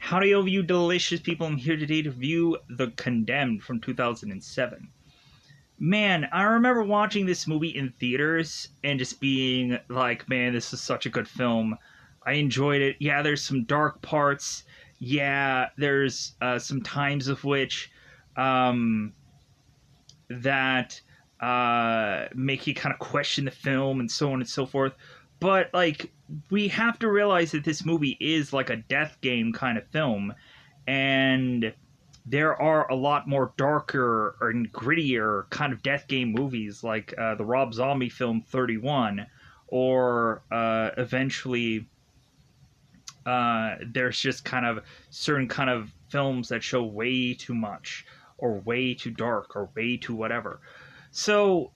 Howdy, all you delicious people. I'm here today to review The Condemned from 2007. Man, I remember watching this movie in theaters and just being like, man, this is such a good film. I enjoyed it. Yeah, there's some dark parts. Yeah, there's some times of which um, that make you kind of question the film and so on and so forth. But, like, we have to realize that this movie is like a death game kind of film, and there are a lot more darker and grittier kind of death game movies like the Rob Zombie film 31, or eventually there's just kind of certain kind of films that show way too much or way too dark or way too whatever. So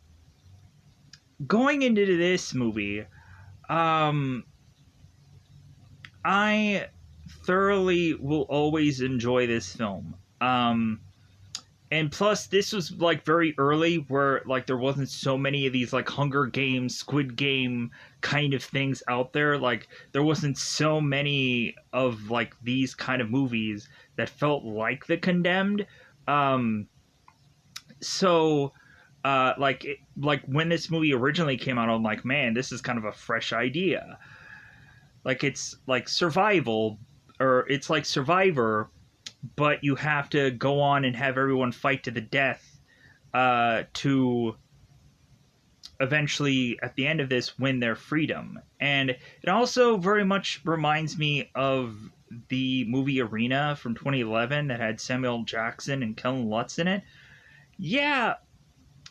going into this movie, um, I thoroughly will always enjoy this film. And plus, this was like very early, where like there wasn't so many of these like Hunger Games, Squid Game kind of things out there. Like there wasn't so many of like these kind of movies that felt like The Condemned. Um, so like when this movie originally came out, I'm like, man, this is kind of a fresh idea. Like it's like survival, or it's like Survivor, but you have to go on and have everyone fight to the death to eventually, at the end of this, win their freedom. And it also very much reminds me of the movie Arena from 2011 that had Samuel Jackson and Kellen Lutz in it. Yeah,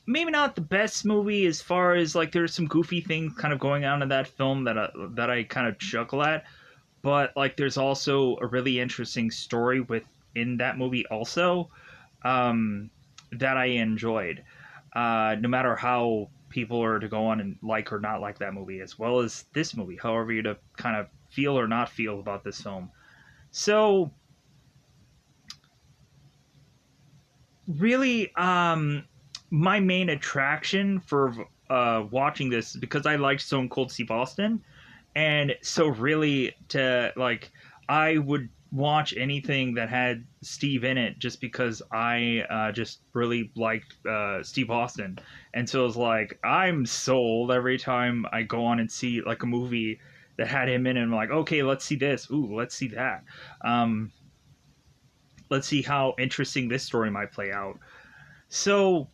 maybe not the best movie as far as like there's some goofy things kind of going on in that film that I kind of chuckle at, but like there's also a really interesting story within that movie also, um, that I enjoyed. No matter how people are to go on and like or not like that movie, as well as this movie, however you to kind of feel or not feel about this film. So really, my main attraction for watching this is because I liked Stone Cold Steve Austin, and so really to like, I would watch anything that had Steve in it just because I just really liked Steve Austin, and so it was like I'm sold every time I go on and see like a movie that had him in it. I'm like, okay, let's see this. Ooh, let's see that. Um, let's see how interesting this story might play out. So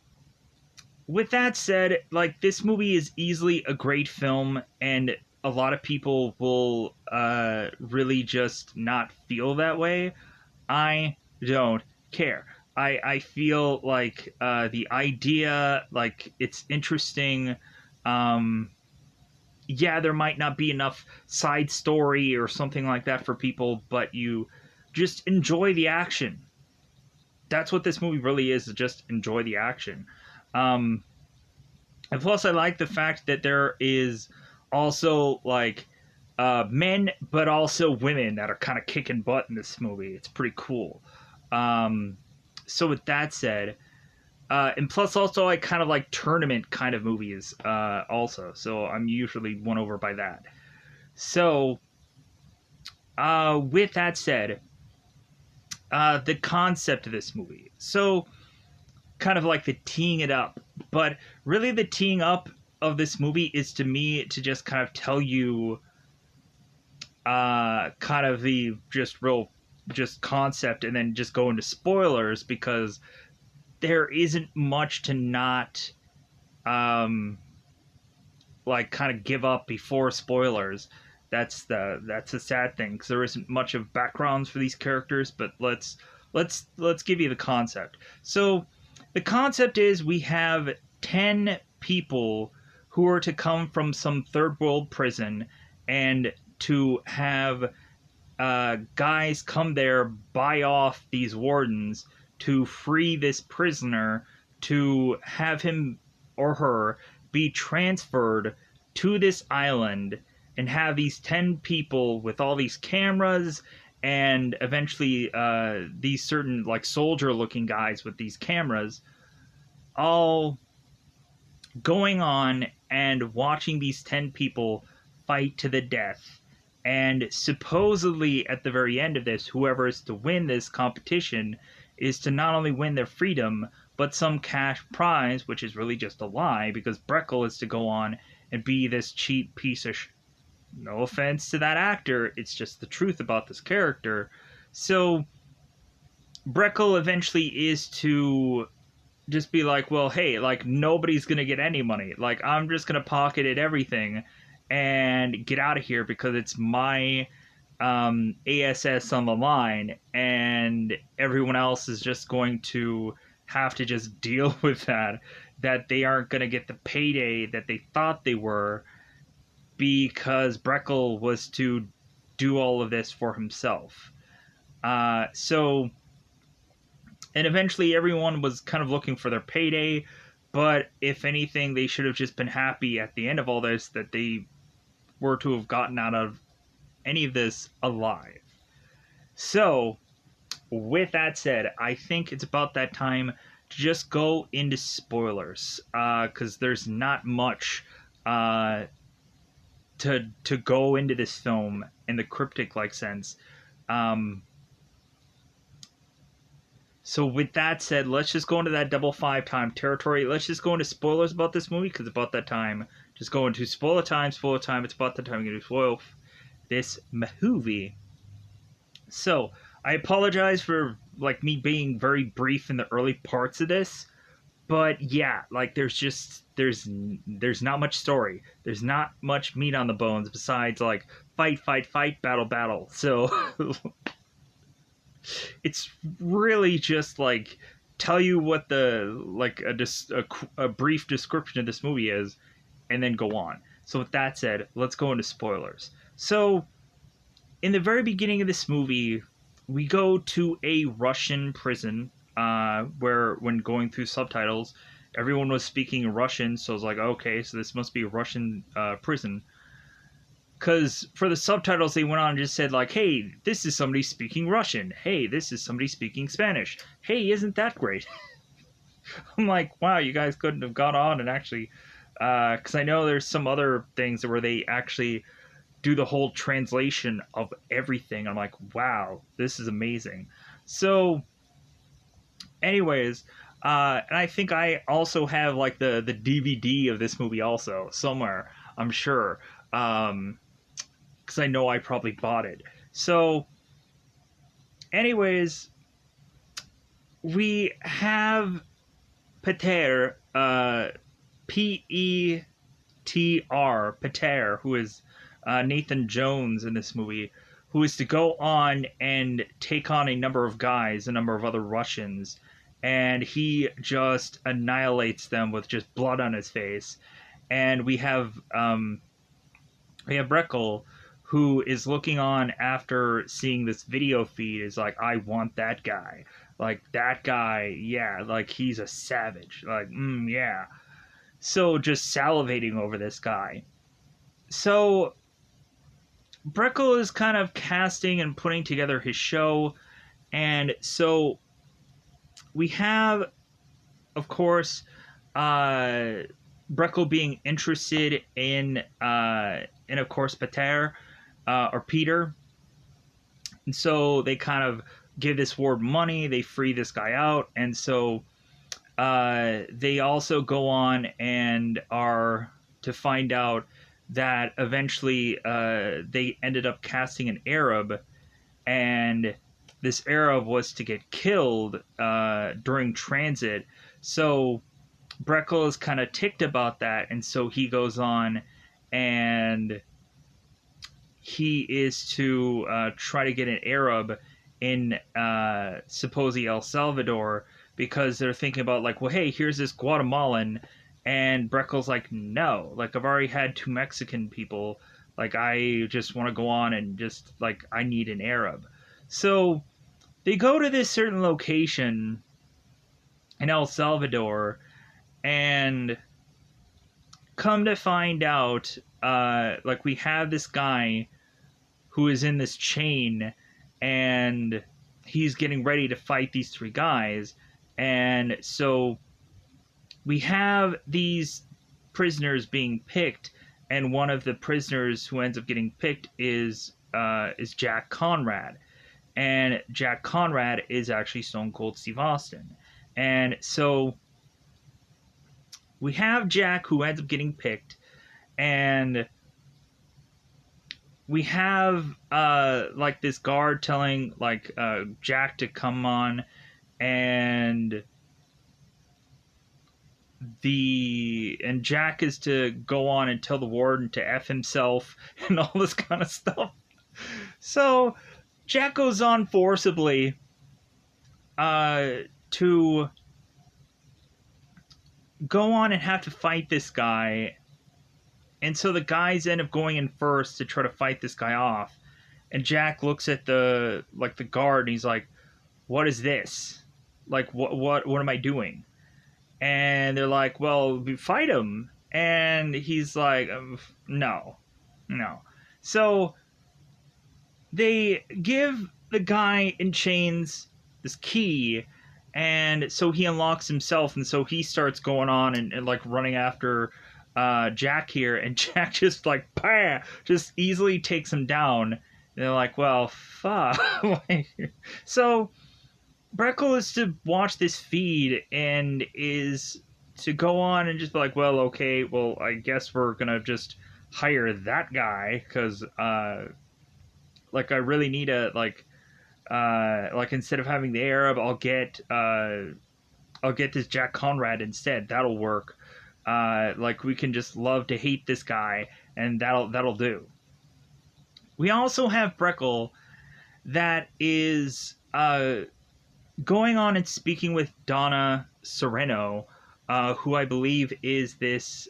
with that said, like this movie is easily a great film, and a lot of people will really just not feel that way. I don't care. I feel like the idea, like it's interesting. Um, yeah, there might not be enough side story or something like that for people, but you just enjoy the action. That's what this movie really is just enjoy the action. Um, And plus, I like the fact that there is also like men, but also women that are kind of kicking butt in this movie. It's pretty cool. Um, so with that said, and plus also I kind of like tournament kind of movies also. So I'm usually won over by that. So with that said, the concept of this movie. So kind of like the teeing it up, but really the teeing up of this movie is to me to just kind of tell you kind of the just real just concept, and then just go into spoilers because there isn't much to not um like kind of give up before spoilers. That's the sad thing, because there isn't much of backgrounds for these characters, but let's give you the concept. So the concept is we have 10 people who are to come from some third world prison, and to have guys come there, buy off these wardens to free this prisoner, to have him or her be transferred to this island, and have these 10 people with all these cameras, and eventually these certain like soldier looking guys with these cameras, all going on and watching these 10 people fight to the death. And supposedly, at the very end of this, whoever is to win this competition is to not only win their freedom, but some cash prize, which is really just a lie, because Breckle is to go on and be this cheap piece of no offense to that actor, it's just the truth about this character. So Breckle eventually is to just be like, well, hey, like, nobody's gonna get any money. Like, I'm just gonna pocket it everything and get out of here because it's my ASS on the line, and everyone else is just going to have to just deal with that they aren't gonna get the payday that they thought they were, because Breckle was to do all of this for himself. So, and eventually everyone was kind of looking for their payday, but if anything, they should have just been happy at the end of all this that they were to have gotten out of any of this alive. So, with that said, I think it's about that time to just go into spoilers, because there's not much to go into this film in the cryptic like sense. So with that said, let's just go into that double 5 time territory. Let's just go into spoilers about this movie, because about that time, just go into spoiler time. It's about that time I'm going to spoil this movie. So I apologize for like me being very brief in the early parts of this, but yeah, like there's not much story. There's not much meat on the bones besides like fight, battle. So it's really just like tell you what the like a brief description of this movie is, and then go on. So with that said, let's go into spoilers. So in the very beginning of this movie, we go to a Russian prison, where when going through subtitles, everyone was speaking Russian, so I was like, okay, so this must be a Russian prison. Because for the subtitles, they went on and just said, like, hey, this is somebody speaking Russian. Hey, this is somebody speaking Spanish. Hey, isn't that great? I'm like, wow, you guys couldn't have got on and actually... Because I know there's some other things where they actually do the whole translation of everything. I'm like, wow, this is amazing. So, anyways, and I think I also have, like, the DVD of this movie also, somewhere, I'm sure. Because I know I probably bought it. So, anyways, we have Peter, P-E-T-R, Peter, who is Nathan Jones in this movie, who is to go on and take on a number of guys, a number of other Russians, and he just annihilates them with just blood on his face. And we have Breckle, who is looking on after seeing this video feed, is like, I want that guy. Like, that guy, yeah, like, he's a savage. Like, yeah. So, just salivating over this guy. So, Breckle is kind of casting and putting together his show, and so we have, of course, Breckle being interested in of course, Peter, or Peter. And so they kind of give this ward money, they free this guy out, and so they also go on and are to find out that eventually they ended up casting an Arab, and this Arab was to get killed during transit. So Breckle is kind of ticked about that, and so he goes on and he is to try to get an Arab in supposedly El Salvador, because they're thinking about, like, well, hey, here's this Guatemalan, and Breckle's like, no, like, I've already had 2 Mexican people, like, I just want to go on and just, like, I need an Arab. So they go to this certain location in El Salvador, and come to find out, like, we have this guy who is in this chain, and he's getting ready to fight these 3 guys, and so we have these prisoners being picked, and one of the prisoners who ends up getting picked is Jack Conrad, and Jack Conrad is actually Stone Cold Steve Austin, and so we have Jack who ends up getting picked, and we have like this guard telling like Jack to come on, and Jack is to go on and tell the warden to F himself and all this kind of stuff. So Jack goes on forcibly to go on and have to fight this guy. And so the guys end up going in first to try to fight this guy off. And Jack looks at the guard and he's like, "What is this? Like what am I doing?" And they're like, "Well, we fight him." And he's like, "No. No." So they give the guy in chains this key, and so he unlocks himself, and so he starts going on and like running after Jack here, and Jack just like bah, just easily takes him down. And they're like, "Well, fuck." So Breckle is to watch this feed and is to go on and just be like, "Well, okay, well, I guess we're gonna just hire that guy because like I really need a like instead of having the Arab, I'll get this Jack Conrad instead. That'll work. Like we can just love to hate this guy, and that'll do." We also have Breckle that is going on and speaking with Donna Sereno, who I believe is this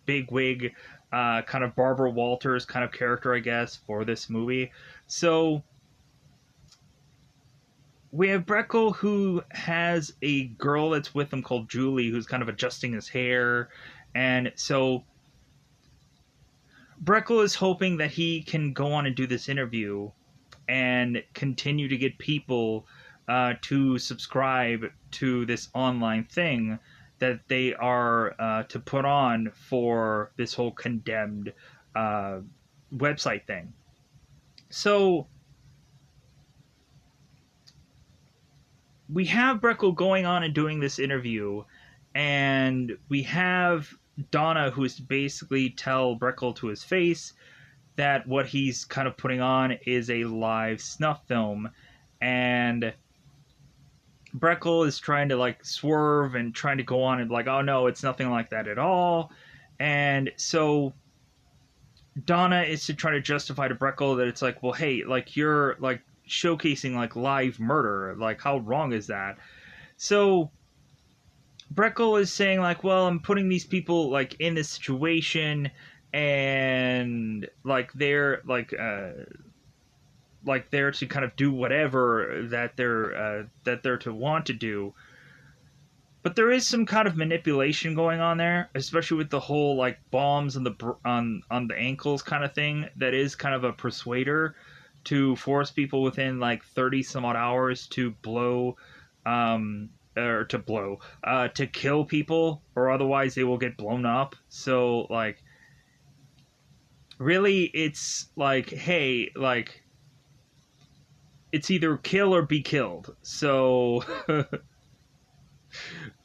bigwig kind of Barbara Walters kind of character, I guess, for this movie. So we have Breckle, who has a girl that's with him called Julie, who's kind of adjusting his hair. And so Breckle is hoping that he can go on and do this interview and continue to get people to subscribe to this online thing that they are to put on for this whole Condemned website thing. So we have Breckle going on and doing this interview, and we have Donna, who's basically tell Breckle to his face that what he's kind of putting on is a live snuff film, and Breckle is trying to like swerve and trying to go on and like, "Oh no, it's nothing like that at all." And so Donna is to try to justify to Breckle that it's like, "Well, hey, like you're like showcasing like live murder, like how wrong is that?" So Breckle is saying like, "Well, I'm putting these people like in this situation, and like they're like they're to kind of do whatever that they're to want to do." But there is some kind of manipulation going on there, especially with the whole like bombs on the ankles kind of thing. That is kind of a persuader to force people within like 30 some odd hours to blow to kill people, or otherwise they will get blown up. So like really it's like, hey, like it's either kill or be killed. So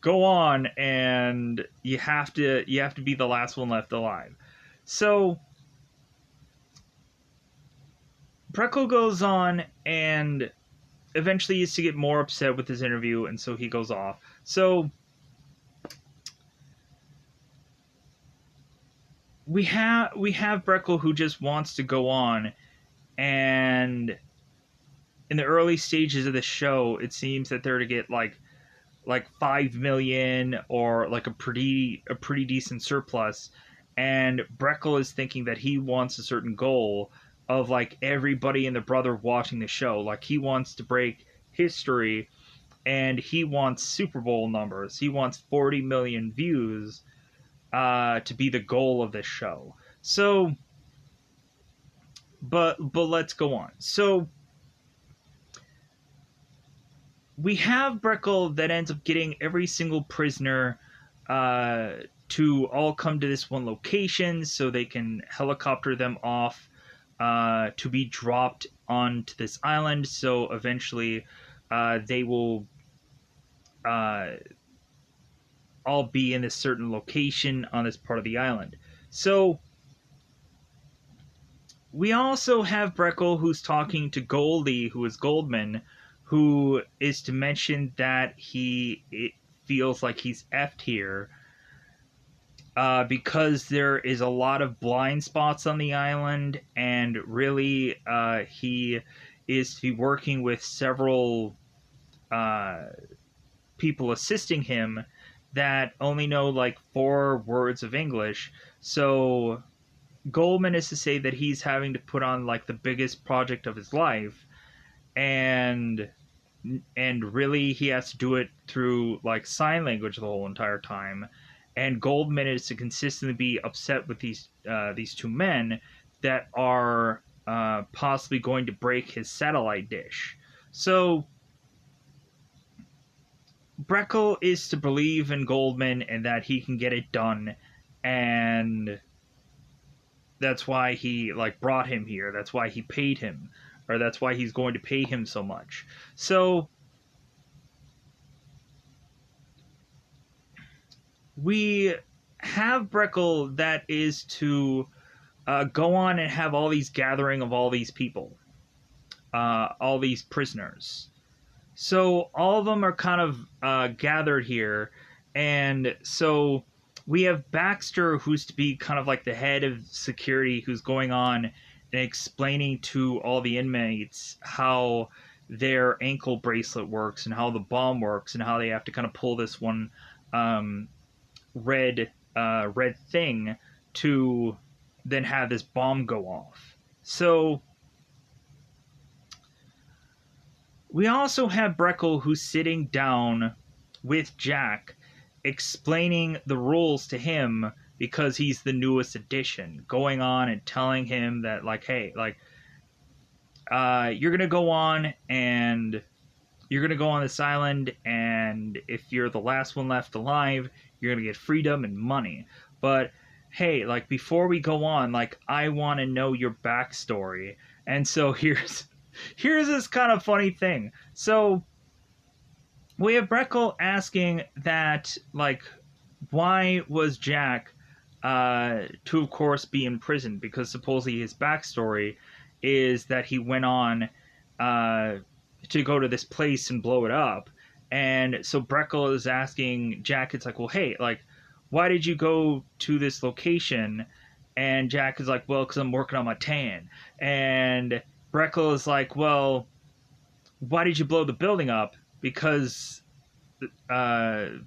go on, and you have to be the last one left alive. So Breckle goes on and eventually is to get more upset with his interview, and so he goes off. So we have Breckle, who just wants to go on, and in the early stages of the show, it seems that they're to get like 5 million or like a pretty decent surplus, and Breckle is thinking that he wants a certain goal of like everybody and the brother watching the show. Like he wants to break history, and he wants Super Bowl numbers. He wants 40 million views to be the goal of this show. So but let's go on. So we have Breckle that ends up getting every single prisoner to all come to this one location so they can helicopter them off to be dropped onto this island. So eventually, they will uh, all be in this certain location on this part of the island. So we also have Breckle who's talking to Goldie, who is Goldman, who is to mention that it feels like he's effed here because there is a lot of blind spots on the island, and really he is to be working with several uh, people assisting him that only know like 4 words of English. So Goldman is to say that he's having to put on like the biggest project of his life, and really he has to do it through like sign language the whole entire time. And Goldman is to consistently be upset with these 2 men that are possibly going to break his satellite dish. So Breckle is to believe in Goldman and that he can get it done, and that's why he like brought him here. That's why he paid him, or that's why he's going to pay him so much. So we have Breckle that is to go on and have all these gathering of all these people, all these prisoners. So all of them are kind of gathered here, and so we have Baxter, who's to be kind of like the head of security, who's going on and explaining to all the inmates how their ankle bracelet works and how the bomb works and how they have to kind of pull this one red thing to then have this bomb go off. So we also have Breckle who's sitting down with Jack, explaining the rules to him because he's the newest addition, going on and telling him that like, hey, like, you're gonna go on and you're gonna go on this island, and if you're the last one left alive, you're gonna get freedom and money. But hey, like before we go on, like I want to know your backstory. And so here's this kind of funny thing. So we have Breckle asking that, like, why was Jack to, of course, be in prison? Because supposedly his backstory is that he went on to go to this place and blow it up. And so Breckle is asking Jack, it's like, well, hey, like, why did you go to this location? And Jack is like, well, because I'm working on my tan. And Breckle is like, well, why did you blow the building up? Because the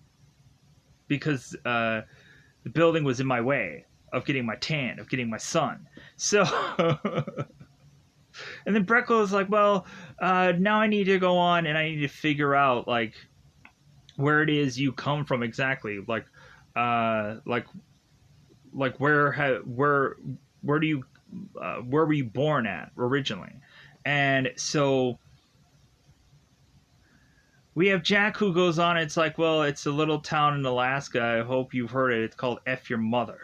building was in my way of getting my tan, of getting my sun. So, and then Breckle is like, well, now I need to go on and I need to figure out like where it is you come from exactly, like where do you where were you born at originally? And so we have Jack who goes on. It's like, well, it's a little town in Alaska. I hope you've heard it. It's called F Your Mother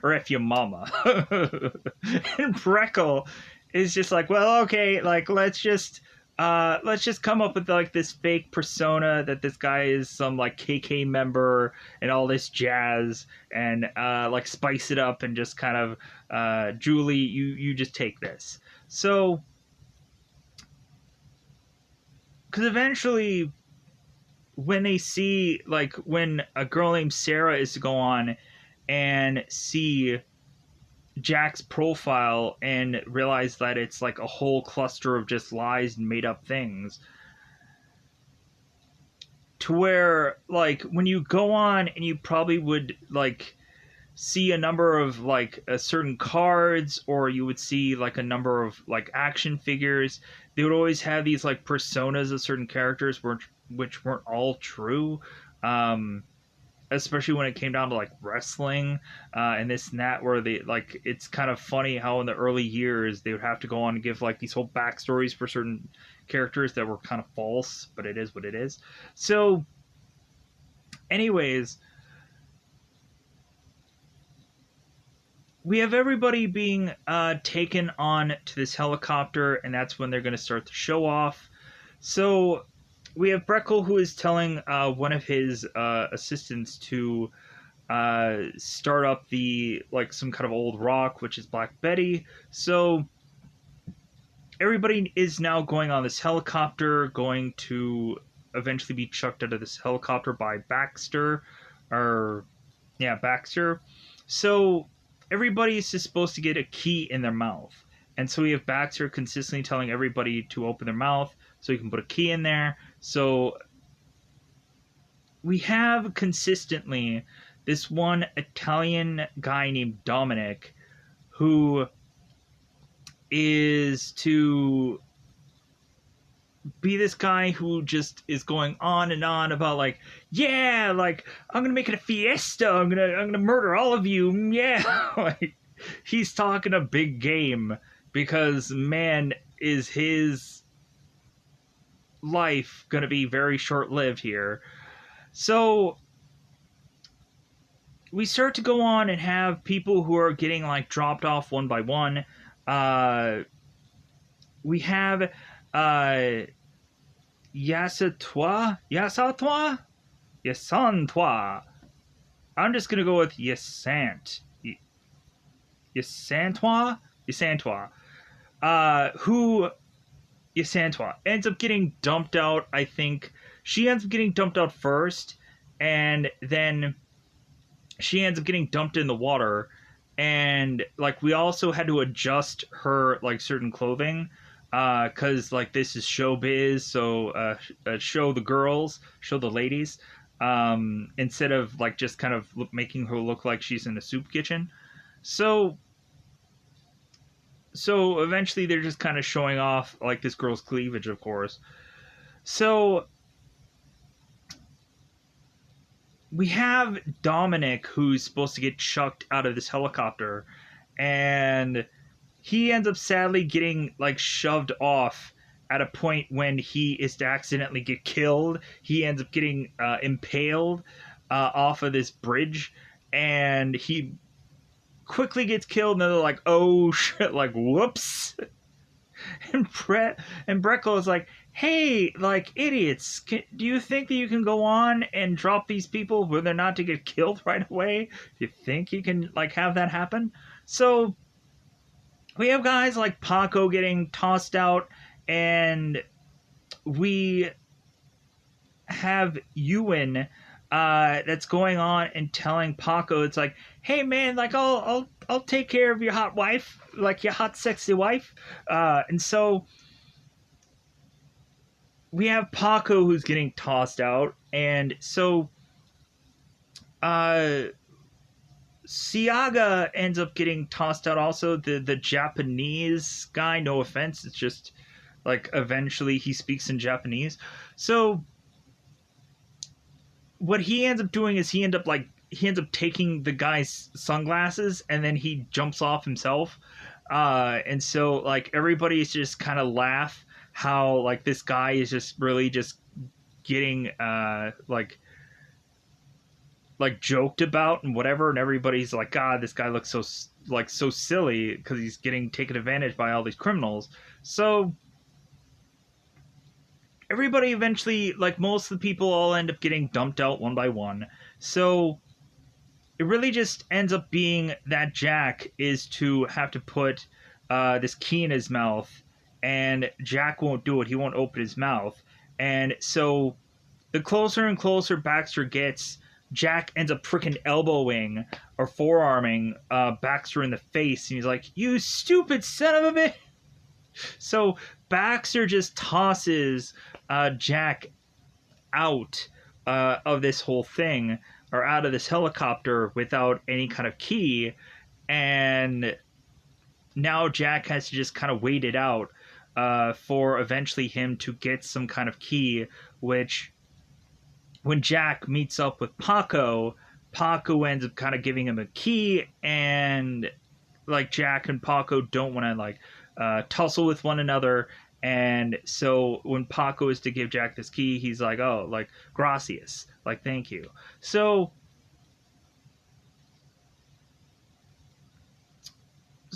or F Your Mama. And Breckle is just like, well, okay, like let's just come up with like this fake persona that this guy is some like KK member and all this jazz, and like spice it up and just kind of Julie, you just take this. So because eventually when they see, like, when a girl named Sarah is to go on and see Jack's profile and realize that it's like a whole cluster of just lies and made up things, to where like when you go on and you probably would like see a number of like certain cards, or you would see like a number of like action figures, they would always have these like personas of certain characters which weren't all true, especially when it came down to like wrestling and this and that, where they like, it's kind of funny how in the early years they would have to go on and give like these whole backstories for certain characters that were kind of false, but it is what it is. So anyways, we have everybody being taken on to this helicopter, and that's when they're going to start the show off. So we have Breckle, who is telling one of his assistants to start up the like some kind of old rock, which is Black Betty. So everybody is now going on this helicopter, going to eventually be chucked out of this helicopter by Baxter, or yeah, Baxter. So everybody is supposed to get a key in their mouth, and so we have Baxter consistently telling everybody to open their mouth so he can put a key in there. So we have consistently this one Italian guy named Dominic who is to be this guy who just is going on and on about like, yeah, like I'm gonna make it a fiesta. I'm gonna murder all of you. Yeah, like he's talking a big game because man, is his life gonna be very short lived here. So we start to go on and have people who are getting like dropped off one by one. We have Yasantwa. I'm just gonna go with Yasantwa. Who Yasantwa ends up getting dumped out. I think she ends up getting dumped out first, and then she ends up getting dumped in the water. And like we also had to adjust her like certain clothing because like this is showbiz, so show the girls, show the ladies, instead of like just kind of making her look like she's in a soup kitchen. So eventually they're just kind of showing off like this girl's cleavage, of course. So we have Dominic, who's supposed to get chucked out of this helicopter, and he ends up sadly getting like shoved off at a point when he is to accidentally get killed. He ends up getting impaled off of this bridge, and he quickly gets killed. And they're like, "Oh shit!" Like, whoops. And Breckle is like, "Hey, like idiots, do you think that you can go on and drop these people where they're not to get killed right away? Do you think you can like have that happen?" So we have guys like Paco getting tossed out, and we have Ewan that's going on and telling Paco, it's like, "Hey man, like I'll take care of your hot wife, like your hot sexy wife," and so we have Paco who's getting tossed out, and so Siaga ends up getting tossed out also. The Japanese guy, no offense, it's just like eventually he speaks in Japanese. So what he ends up doing is he ends up taking the guy's sunglasses and then he jumps off himself. And so like everybody's just kind of laugh how like this guy is just really just getting like joked about and whatever, and everybody's like, "God, this guy looks so silly because he's getting taken advantage by all these criminals." So everybody eventually, like most of the people, all end up getting dumped out one by one. So it really just ends up being that Jack is to have to put this key in his mouth, and Jack won't do it. He won't open his mouth, and so the closer and closer Baxter gets, Jack ends up freaking elbowing or forearming Baxter in the face, and he's like, "You stupid son of a bitch!" So Baxter just tosses Jack out of this whole thing, or out of this helicopter without any kind of key, and now Jack has to just kind of wait it out for eventually him to get some kind of key, which when Jack meets up with Paco, Paco ends up kind of giving him a key, and like Jack and Paco don't want to like tussle with one another, and so when Paco is to give Jack this key, he's like, "Oh, like gracias, like thank you." So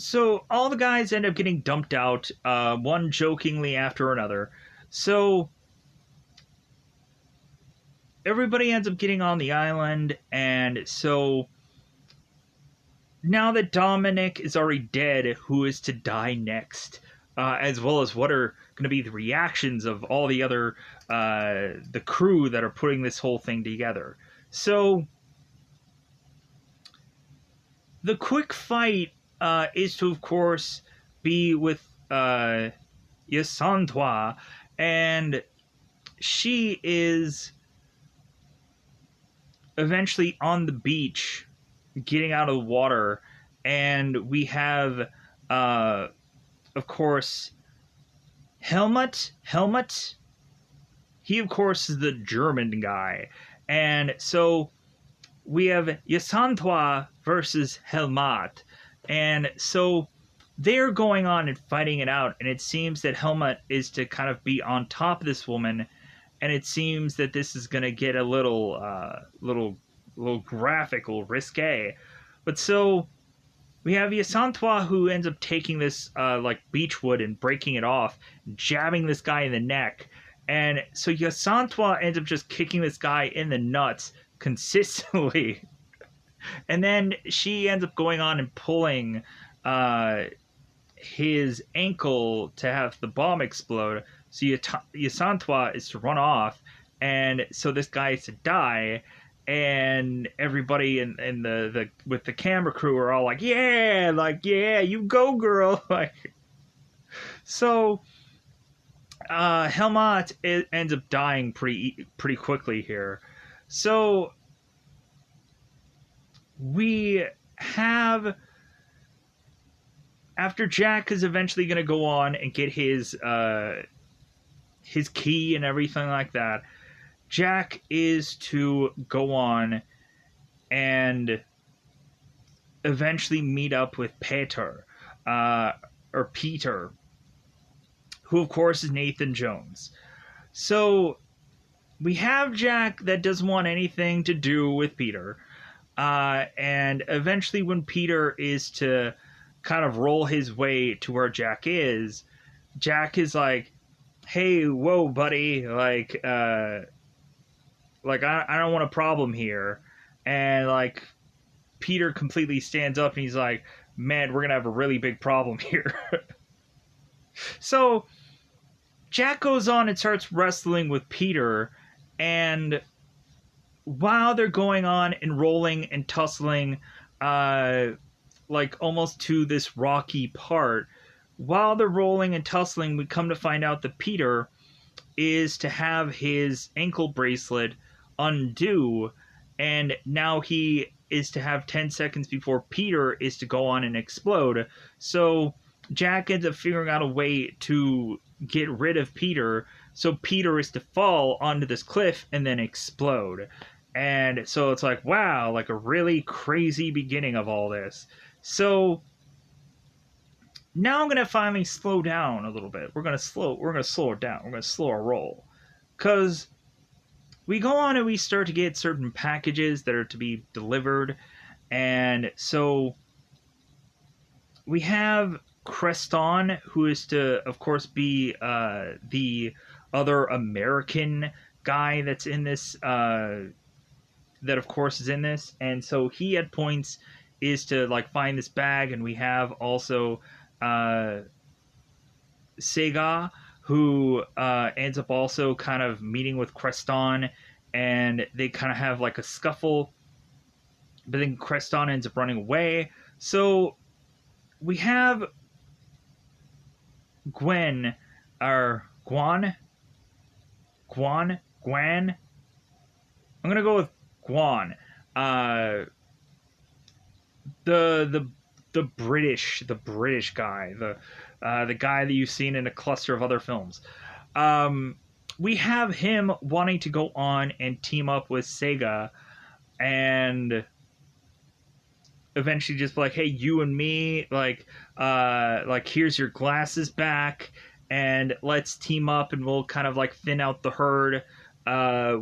So all the guys end up getting dumped out, one jokingly after another. So everybody ends up getting on the island, and so now that Dominic is already dead, who is to die next? As well as what are going to be the reactions of all the other the crew that are putting this whole thing together. So the quick fight is to, of course, be with Yasantwa, and she is eventually on the beach getting out of the water, and we have of course Helmut. He, of course, is the German guy, and so we have Yasantwa versus Helmut, and so they're going on and fighting it out, and it seems that Helmut is to kind of be on top of this woman, and it seems that this is going to get a little graphic, a little risque. But so we have Yasantwa, who ends up taking this like beechwood and breaking it off, jabbing this guy in the neck. And so Yasantwa ends up just kicking this guy in the nuts consistently. And then she ends up going on and pulling his ankle to have the bomb explode. So Yasantwa is to run off. And so this guy is to die. And everybody in the with the camera crew are all like, yeah, you go, girl. Like, so Helmut ends up dying pretty quickly here. So we have, after Jack is eventually going to go on and get his key and everything like that, Jack is to go on and eventually meet up with Peter, who of course is Nathan Jones. So we have Jack that doesn't want anything to do with Peter, and eventually when Peter is to kind of roll his way to where Jack is like, hey, whoa, buddy, like I don't want a problem here. And like Peter completely stands up and he's like, man, we're gonna have a really big problem here. So Jack goes on and starts wrestling with Peter, and while they're going on and rolling and tussling, like almost to this rocky part, while they're rolling and tussling, we come to find out that Peter is to have his ankle bracelet undo, and now he is to have 10 seconds before Peter is to go on and explode. So Jack ends up figuring out a way to get rid of Peter, so Peter is to fall onto this cliff and then explode. And so it's like, wow, like a really crazy beginning of all this. So now I'm gonna finally slow down a little bit. We're gonna slow it down. We're gonna slow our roll, because we go on and we start to get certain packages that are to be delivered. And so we have Creston, who is to, of course, be the other American guy that's in this, that of course is in this. And so he at points is to like find this bag, and we have also Sega, who ends up also kind of meeting with Creston, and they kind of have like a scuffle, but then Creston ends up running away. So we have Gwen, or Guan. I'm gonna go with Guan. The British guy, the guy that you've seen in a cluster of other films. We have him wanting to go on and team up with Sega, and eventually just be like, hey, you and me, like here's your glasses back, and let's team up, and we'll kind of like thin out the herd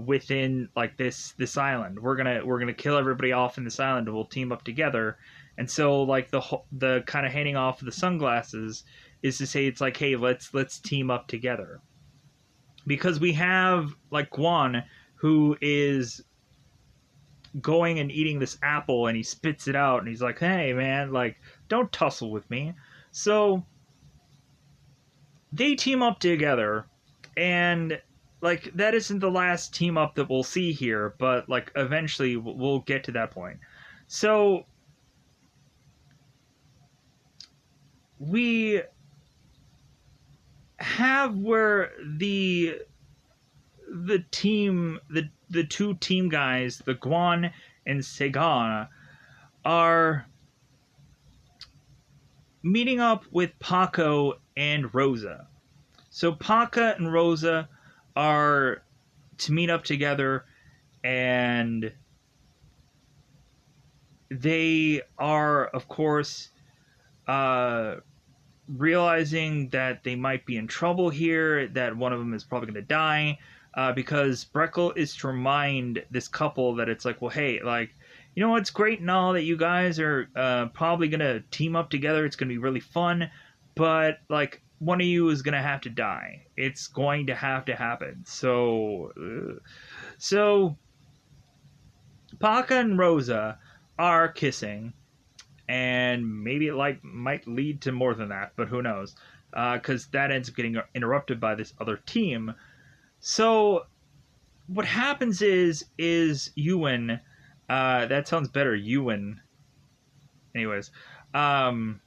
within like this island. We're gonna kill everybody off in this island, and we'll team up together. And so like the kind of handing off of the sunglasses is to say it's like, hey, let's team up together, because we have like Guan, who is going and eating this apple, and he spits it out and he's like, hey man, like, don't tussle with me. So they team up together, and like that isn't the last team up that we'll see here, but like eventually we'll get to that point. So we have where the two team guys, the Guan and Segana, are meeting up with Paco and Rosa. So Paca and Rosa are to meet up together, and they are, of course, realizing that they might be in trouble here, that one of them is probably going to die, because Breckle is to remind this couple that it's like, well, hey, like, you know, it's great and all that you guys are probably going to team up together. It's going to be really fun, but like, one of you is going to have to die. It's going to have to happen. So Paca and Rosa are kissing, and maybe it like might lead to more than that, but who knows? Because that ends up getting interrupted by this other team. So what happens is Ewan, that sounds better, Ewan. Anyways, um,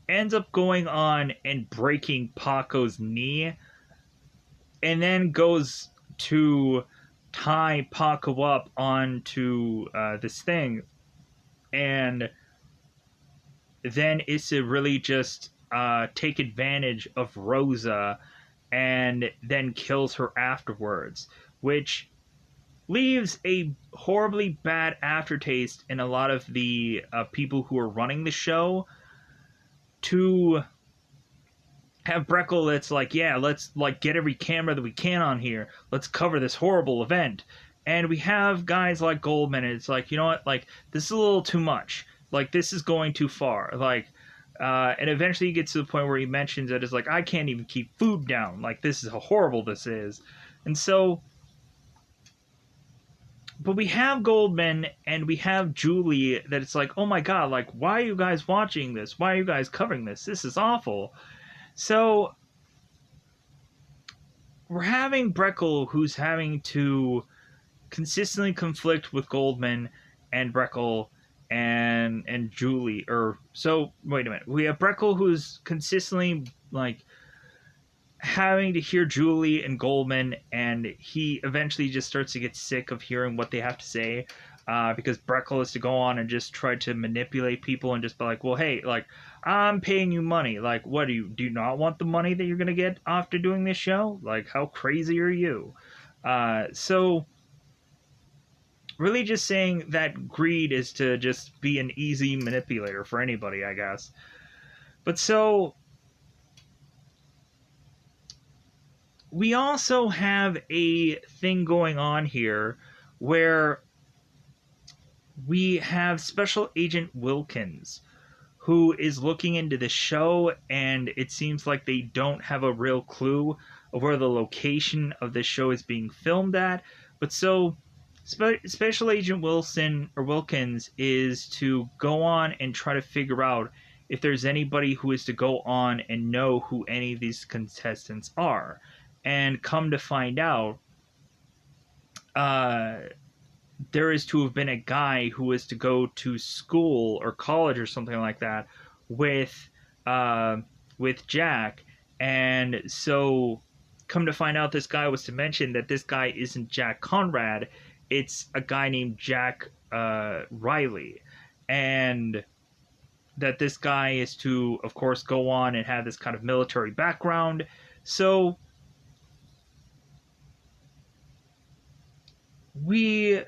ends up going on and breaking Paco's knee, and then goes to tie Paco up onto this thing, and then Issa really just take advantage of Rosa and then kills her afterwards, which leaves a horribly bad aftertaste in a lot of the people who are running the show, to have Breckle that's like, yeah, let's like get every camera that we can on here. Let's cover this horrible event. And we have guys like Goldman, and it's like, you know what, like, this is a little too much. Like, this is going too far. Like, and eventually he gets to the point where he mentions that it's like, I can't even keep food down. Like, this is how horrible this is. And so, but we have Goldman and we have Julie that it's like, oh my god, like, why are you guys watching this? Why are you guys covering this? This is awful. So we're having Breckle, who's having to consistently conflict with Goldman and Breckle and Julie. Or so wait a minute. We have Breckle, who's consistently like having to hear Julie and Goldman, and he eventually just starts to get sick of hearing what they have to say, because Breckle is to go on and just try to manipulate people and just be like, well, hey, like, I'm paying you money. Like, what do you not want the money that you're going to get after doing this show? Like, how crazy are you? So really just saying that greed is to just be an easy manipulator for anybody, I guess. But so we also have a thing going on here where we have Special Agent Wilkins, who is looking into the show, and it seems like they don't have a real clue of where the location of the show is being filmed at. But so Special Agent Wilkins is to go on and try to figure out if there's anybody who is to go on and know who any of these contestants are. And come to find out, there is to have been a guy who was to go to school or college or something like that with Jack. And so come to find out, this guy was to mention that this guy isn't Jack Conrad, it's a guy named Jack Riley. And that this guy is to, of course, go on and have this kind of military background. So we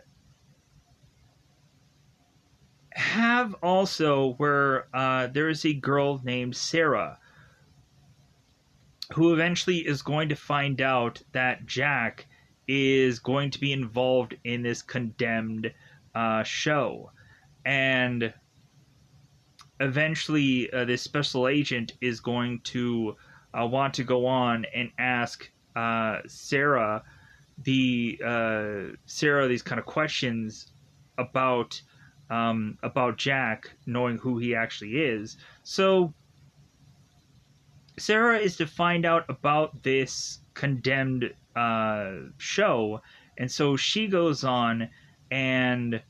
have also where there is a girl named Sarah who eventually is going to find out that Jack is going to be involved in this condemned show. And eventually this special agent is going to want to go on and ask Sarah these kind of questions about Jack, knowing who he actually is. So Sarah is to find out about this condemned show, and so she goes on and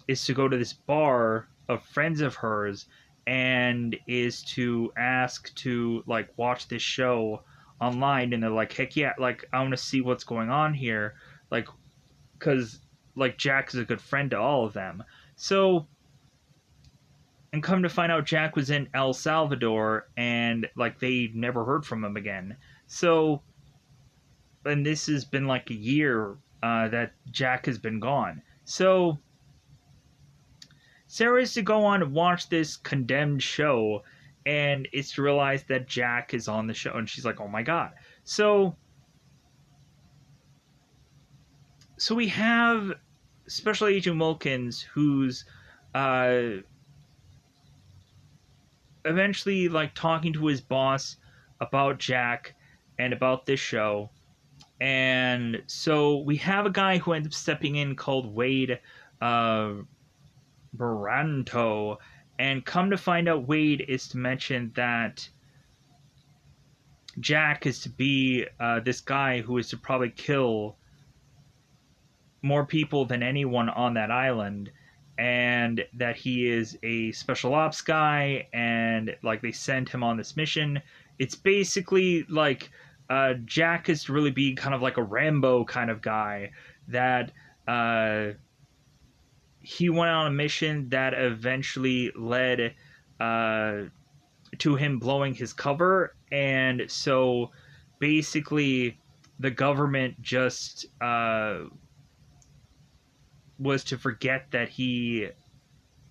is to go to this bar of friends of hers and is to ask to like watch this show online, and they're like, heck yeah, like I want to see what's going on here, like because like Jack is a good friend to all of them. So, and come to find out, Jack was in El Salvador, and like they never heard from him again. So, and this has been like a year that Jack has been gone. So Sarah is to go on and watch this condemned show, and it's to realize that Jack is on the show, and she's like, "Oh my god!" So we have Special Agent Wilkins, who's uh, eventually like talking to his boss about Jack and about this show. And so we have a guy who ends up stepping in called Wade uh, Baranto. And come to find out, Wade is to mention that Jack is to be this guy who is to probably kill more people than anyone on that island, and that he is a special ops guy, and like they send him on this mission. It's basically like Jack is to really be kind of like a Rambo kind of guy, that uh, he went on a mission that eventually led uh, to him blowing his cover, and so basically the government just was to forget that he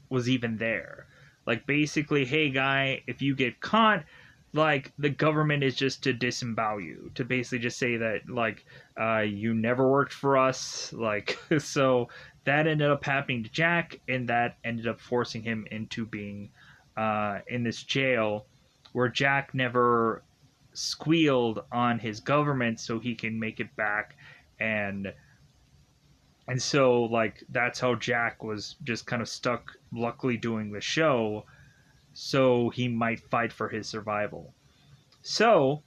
was even there. Like basically, hey guy, if you get caught, like the government is just to disembowel you, to basically just say that like you never worked for us. Like so that ended up happening to Jack, and that ended up forcing him into being in this jail where Jack never squealed on his government so he can make it back, and so like that's how Jack was just kind of stuck, luckily doing the show, so he might fight for his survival. So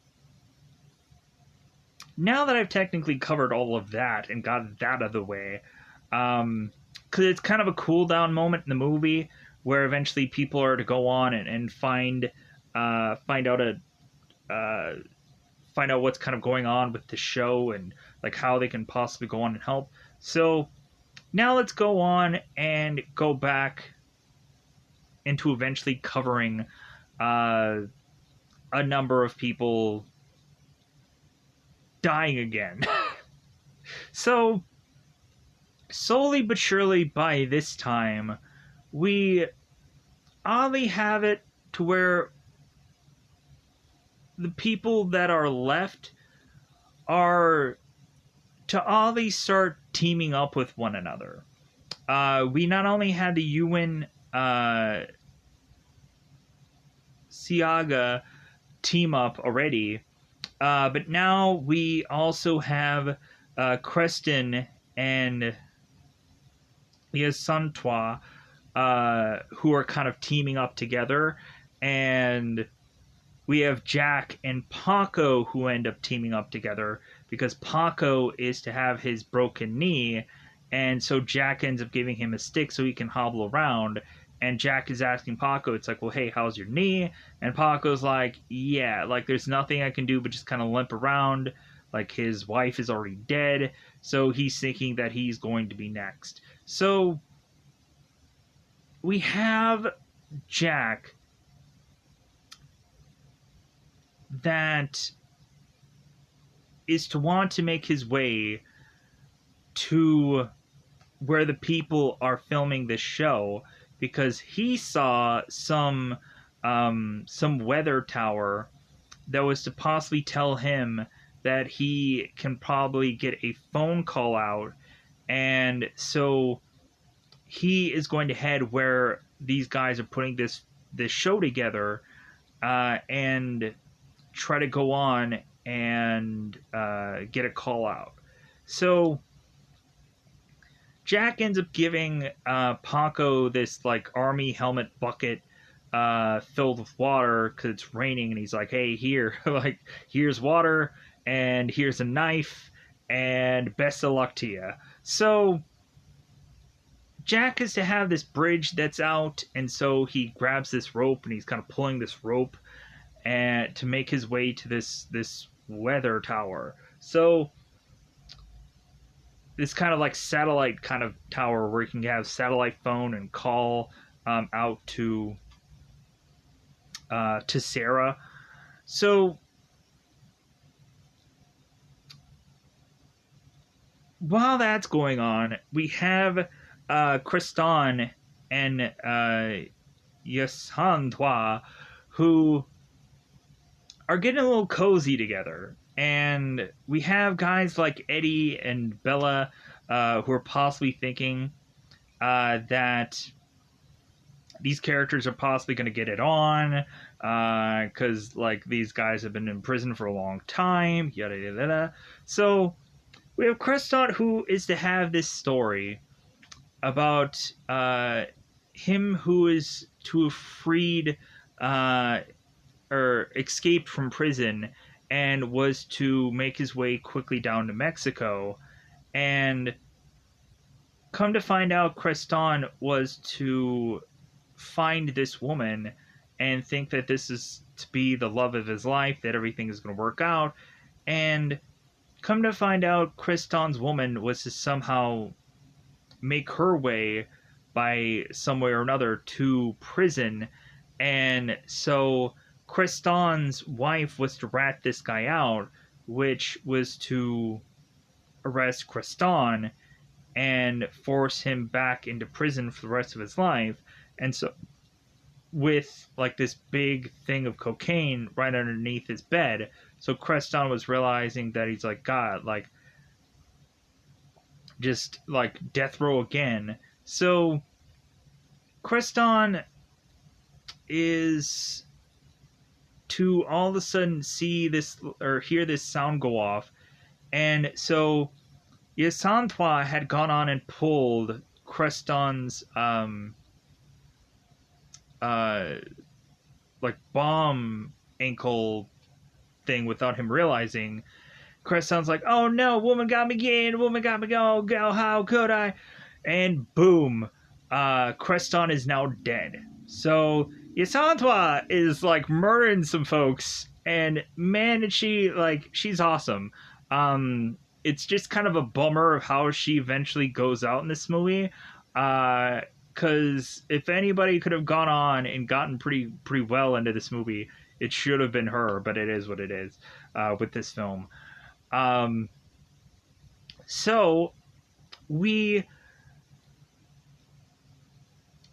now that I've technically covered all of that and got that out of the way, because it's kind of a cool down moment in the movie where eventually people are to go on and find out uh, find out what's kind of going on with the show, and like how they can possibly go on and help. So now let's go on and go back into eventually covering a number of people dying again. So slowly but surely by this time, we oddly have it to where the people that are left are to oddly start teaming up with one another. We not only had the Ewan Siaga team up already, but now we also have Creston and Liasantwa, who are kind of teaming up together, and we have Jack and Paco who end up teaming up together because Paco is to have his broken knee, and so Jack ends up giving him a stick so he can hobble around. And Jack is asking Paco, it's like, well, hey, how's your knee? And Paco's like, yeah, like there's nothing I can do but just kind of limp around. Like his wife is already dead, so he's thinking that he's going to be next. So we have Jack that is to want to make his way to where the people are filming this show, because he saw some weather tower that was to possibly tell him that he can probably get a phone call out, and so he is going to head where these guys are putting this this show together, and try to go on and get a call out. So Jack ends up giving Paco this like army helmet bucket filled with water because it's raining, and he's like, "Hey, here, like, here's water, and here's a knife, and best of luck to you." So Jack is to have this bridge that's out, and so he grabs this rope and he's kind of pulling this rope and to make his way to this weather tower. So this kind of like satellite kind of tower where you can have satellite phone and call out to Sarah. So while that's going on, we have Kristan and Yasantwa, who are getting a little cozy together. And we have guys like Eddie and Bella who are possibly thinking that these characters are possibly going to get it on because like these guys have been in prison for a long time, yada yada yada. So we have Kristan, who is to have this story about him who is to have freed or escaped from prison and was to make his way quickly down to Mexico. And come to find out, Kristan was to find this woman and think that this is to be the love of his life, that everything is going to work out. And come to find out, Kristan's woman was to somehow make her way by some way or another to prison. And so Kristan's wife was to rat this guy out, which was to arrest Kristan and force him back into prison for the rest of his life. And so, with like this big thing of cocaine right underneath his bed, so Kristan was realizing that he's like, God, like, just like death row again. So, Kristan is to all of a sudden see this or hear this sound go off, and so Yasantwa had gone on and pulled Kristan's like bomb ankle thing without him realizing. Kristan's like, "Oh no, woman got me again, woman got me, go, how could I?" And boom, Kristan is now dead. So Yasantwa is like murdering some folks, and man, she's awesome. It's just kind of a bummer of how she eventually goes out in this movie. Because if anybody could have gone on and gotten pretty well into this movie, it should have been her. But it is what it is with this film. So we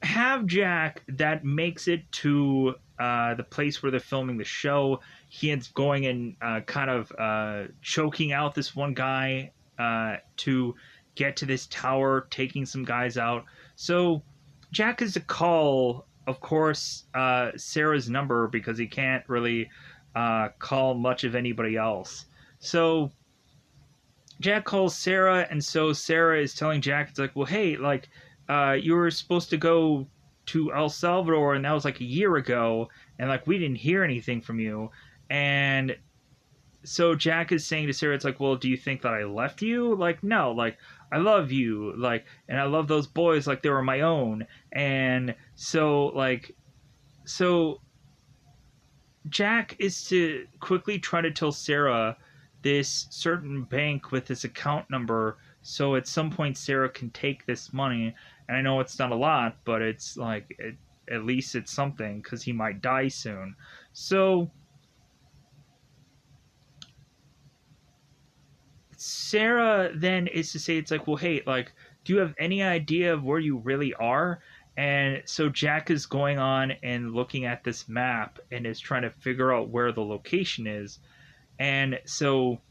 have Jack that makes it to the place where they're filming the show. He ends going and kind of choking out this one guy to get to this tower, taking some guys out. So Jack is to call, of course, Sarah's number because he can't really call much of anybody else. So Jack calls Sarah, and so Sarah is telling Jack, it's like, well, hey, like, you were supposed to go to El Salvador, and that was like a year ago, and like we didn't hear anything from you. And so Jack is saying to Sarah, it's like, well, do you think that I left you? Like, no, like, I love you, like, and I love those boys like they were my own. And so, like, so Jack is to quickly try to tell Sarah this certain bank with this account number, so at some point Sarah can take this money. And I know it's not a lot, but it's like, at least it's something, because he might die soon. So Sarah then is to say, it's like, well, hey, like, do you have any idea of where you really are? And so Jack is going on and looking at this map and is trying to figure out where the location is. And so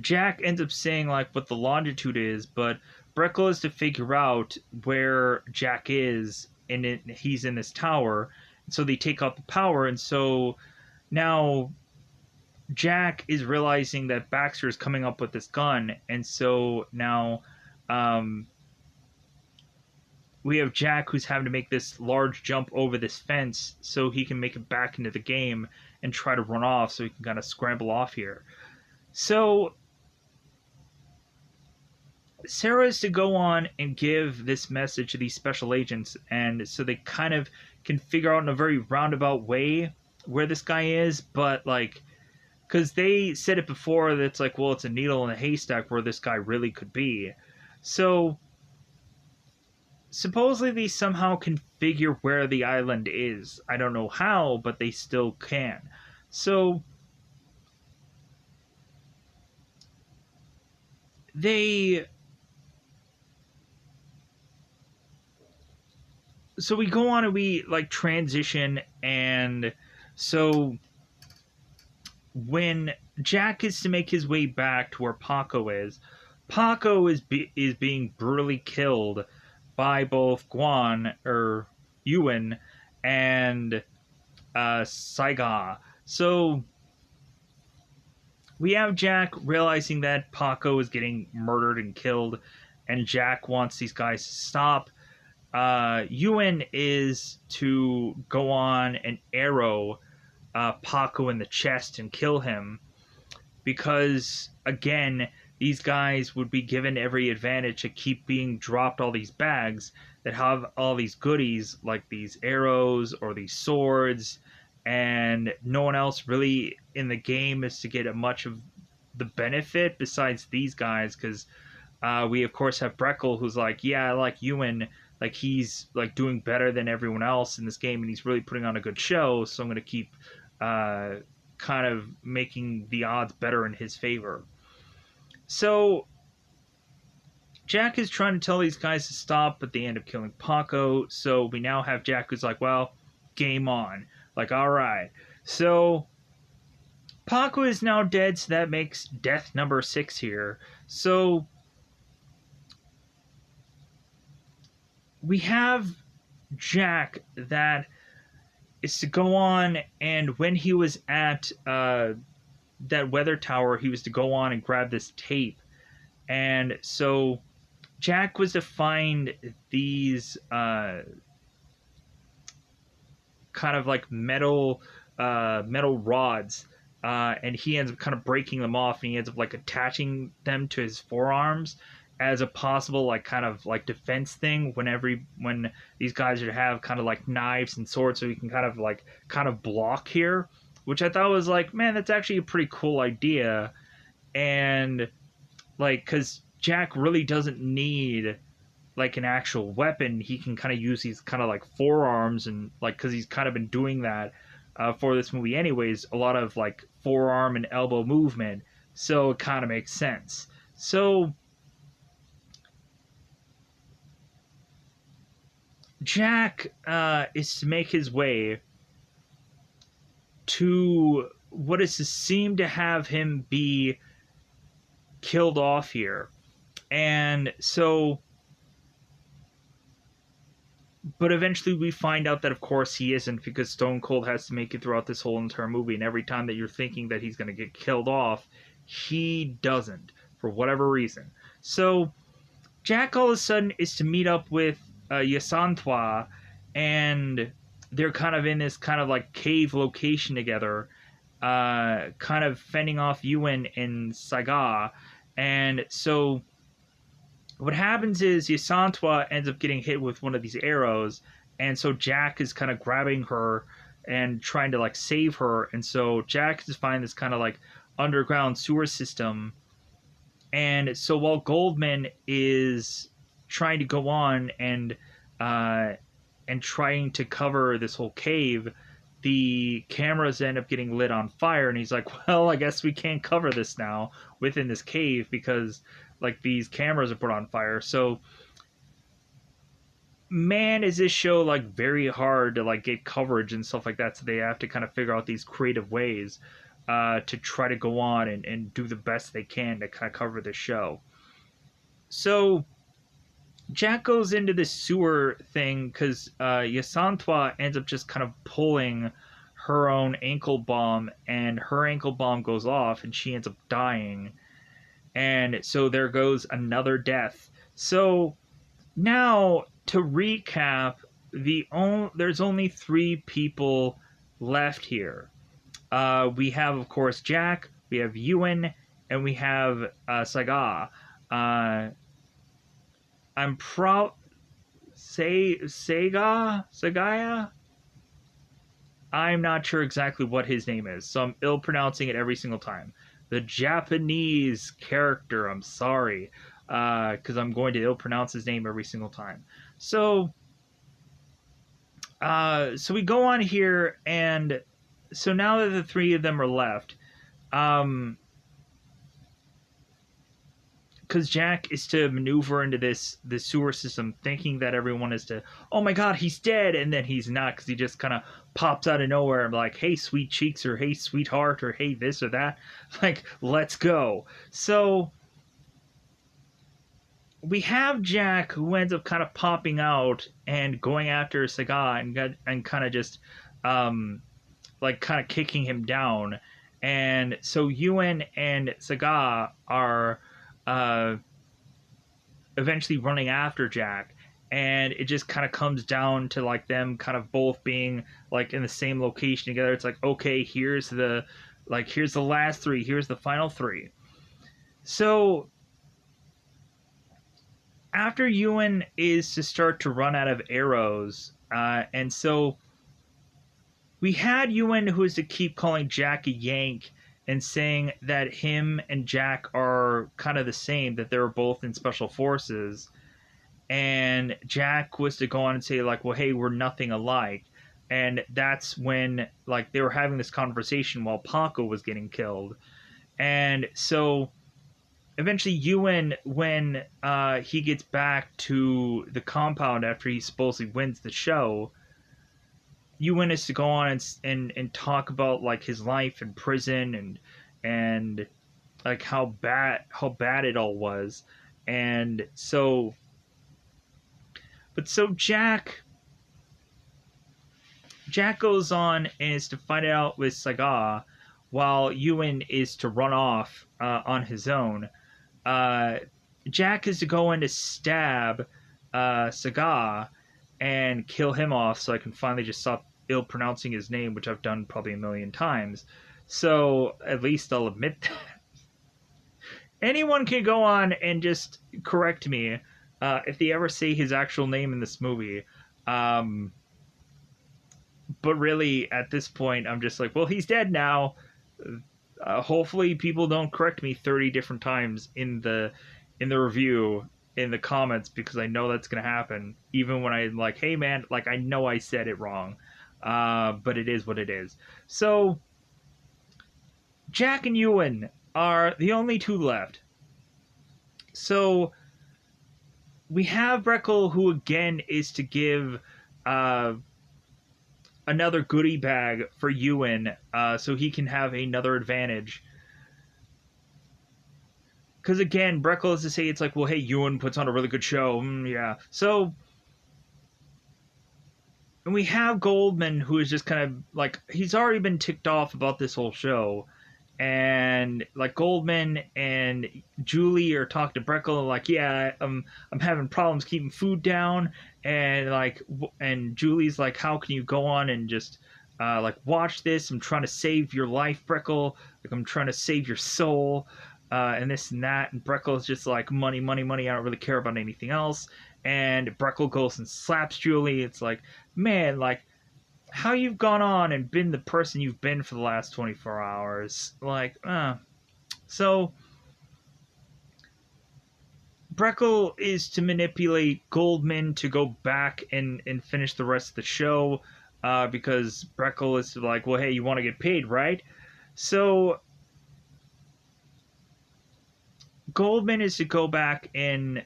Jack ends up saying like what the longitude is, but Breckle is to figure out where Jack is he's in this tower. So they take out the power, and so now Jack is realizing that Baxter is coming up with this gun, and so now um, we have Jack who's having to make this large jump over this fence so he can make it back into the game and try to run off so he can kind of scramble off here. So Sarah is to go on and give this message to these special agents, and so they kind of can figure out in a very roundabout way where this guy is, but like, because they said it before that it's like, well, it's a needle in a haystack where this guy really could be. So supposedly they somehow can figure where the island is. I don't know how, but they still can. So they so we go on and we like transition, and so when Jack is to make his way back to where Paco is, Paco is being brutally killed by both Guan or Ewan and Saiga. So we have Jack realizing that Paco is getting murdered and killed, and Jack wants these guys to stop. Ewan is to go on and arrow Paco in the chest and kill him because, again, these guys would be given every advantage to keep being dropped all these bags that have all these goodies like these arrows or these swords, and no one else really in the game is to get much of the benefit besides these guys because we of course have Breckle who's like, yeah, I like Ewan, like he's like doing better than everyone else in this game and he's really putting on a good show, so I'm going to keep kind of making the odds better in his favor. So Jack is trying to tell these guys to stop, but they end up killing Paco. So we now have Jack who's like, well, game on. Like, all right. So Paco is now dead, so that makes death number 6 here. So we have Jack that is to go on, and when he was at that weather tower, he was to go on and grab this tape. And so Jack was to find these kind of like metal rods, and he ends up kind of breaking them off, and he ends up like attaching them to his forearms as a possible like kind of like defense thing when these guys are to have kind of like knives and swords, so he can kind of block here, which I thought was like, man, that's actually a pretty cool idea. And like, because Jack really doesn't need like an actual weapon, he can kind of use these kind of like forearms, and like because he's kind of been doing that for this movie anyways, a lot of like forearm and elbow movement, so it kind of makes sense. So Jack is to make his way to what is to seem to have him be killed off here. And so, but eventually we find out that of course he isn't, because Stone Cold has to make it throughout this whole entire movie, and every time that you're thinking that he's going to get killed off, he doesn't, for whatever reason. So Jack all of a sudden is to meet up with Yasantwa, and they're kind of in this kind of like cave location together, kind of fending off Ewan and Saiga. And so what happens is Yasantwa ends up getting hit with one of these arrows, and so Jack is kind of grabbing her and trying to like save her. And so Jack is finding this kind of like underground sewer system. And so while Goldman is trying to go on and trying to cover this whole cave, the cameras end up getting lit on fire, and he's like, well, I guess we can't cover this now within this cave because like these cameras are put on fire. So man, is this show like very hard to like get coverage and stuff like that, so they have to kind of figure out these creative ways to try to go on and do the best they can to kind of cover the show. So Jack goes into this sewer thing because Yasantwa ends up just kind of pulling her own ankle bomb, and her ankle bomb goes off, and she ends up dying. And so there goes another death. So now to recap, there's only three people left here. We have, of course, Jack, we have Ewan, and we have Saga. Uh, I'm proud. Sagaya. I'm not sure exactly what his name is, so I'm ill pronouncing it every single time. The Japanese character. I'm sorry, because I'm going to ill pronounce his name every single time. So, so we go on here, and so now that the three of them are left, because Jack is to maneuver into this sewer system, thinking that everyone is to, oh my god, he's dead, and then he's not, because he just kind of pops out of nowhere and like, hey, sweet cheeks, or hey, sweetheart, or hey, this or that, like, let's go. So we have Jack, who ends up kind of popping out and going after Saga, and kind of just like kind of kicking him down. And so Ewan and Saga are uh, eventually running after Jack, and it just kind of comes down to like them kind of both being like in the same location together. It's like, okay, here's the last three, here's the final three. So after Ewan is to start to run out of arrows, and so we had Ewan who is to keep calling Jack a Yank and saying that him and Jack are kind of the same, that they're both in special forces. And Jack was to go on and say like, well, hey, we're nothing alike. And that's when like they were having this conversation while Paco was getting killed. And so eventually Ewan, when he gets back to the compound after he supposedly wins the show, Ewan is to go on and talk about like his life in prison, and like how bad it all was. And so but so Jack goes on and is to fight it out with Saga, while Ewan is to run off on his own. uh, Jack is to go in to stab Saga and kill him off, so I can finally just stop ill pronouncing his name, which I've done probably a million times. So at least I'll admit that. Anyone can go on and just correct me if they ever say his actual name in this movie. Um, but really, at this point, I'm just like, well, he's dead now. Hopefully, people don't correct me 30 different times in the review, in the comments, because I know that's gonna happen. Even when I'm like, hey man, like I know I said it wrong, but it is what it is. So Jack and Ewan are the only two left. So we have Breckle, who again is to give uh, another goodie bag for Ewan, so he can have another advantage. Because again, Breckle is to say it's like, well, hey, Ewan puts on a really good show. Yeah. So, and we have Goldman, who is just kind of like, he's already been ticked off about this whole show. And like Goldman and Julie are talking to Breckle, like, yeah, I'm having problems keeping food down. And like, and Julie's like, how can you go on and just like watch this? I'm trying to save your life, Breckle. Like, I'm trying to save your soul. And this and that, and Breckle's just like, money, money, money, I don't really care about anything else. And Breckle goes and slaps Julie. It's like, man, like, how you've gone on and been the person you've been for the last 24 hours. Like, so Breckle is to manipulate Goldman to go back and finish the rest of the show, because Breckle is like, well, hey, you want to get paid, right? So Goldman is to go back and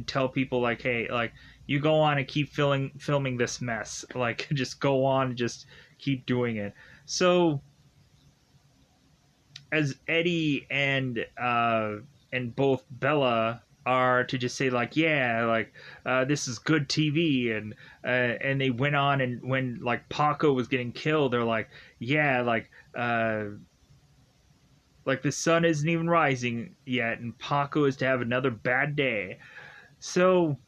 tell people like, hey, like, you go on and keep filming this mess. Like, just go on and just keep doing it. So as Eddie and both Bella are to just say like, yeah, like this is good TV, and they went on, and when like Paco was getting killed, they're yeah, like the sun isn't even rising yet, and Paco is to have another bad day. So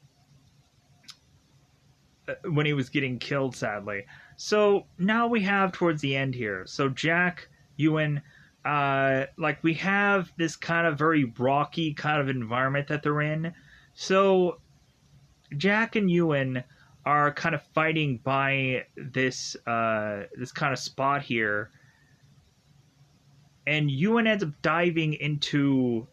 when he was getting killed, sadly. So now we have towards the end here. So Jack, Ewan, like we have this kind of very rocky kind of environment that they're in. So Jack and Ewan are kind of fighting by this kind of spot here, and Ewan ends up diving into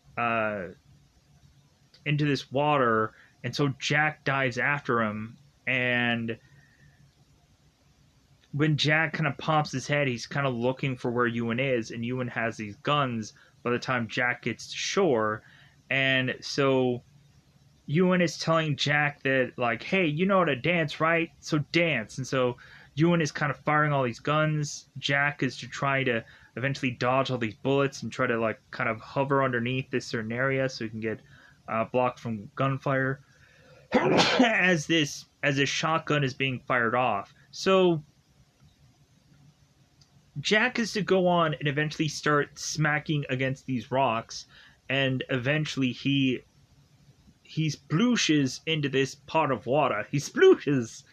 this water, and so Jack dives after him, and when Jack kind of pops his head, he's kind of looking for where Ewan is, and Ewan has these guns by the time Jack gets to shore. And so Ewan is telling Jack that, like, hey, you know how to dance, right? So dance. And so Ewan is kind of firing all these guns. Jack is to try to eventually dodge all these bullets and try to, like, kind of hover underneath this certain area so he can get blocked from gunfire as this shotgun is being fired off. So Jack is to go on and eventually start smacking against these rocks, and eventually he splooshes into this pot of water. He splooshes.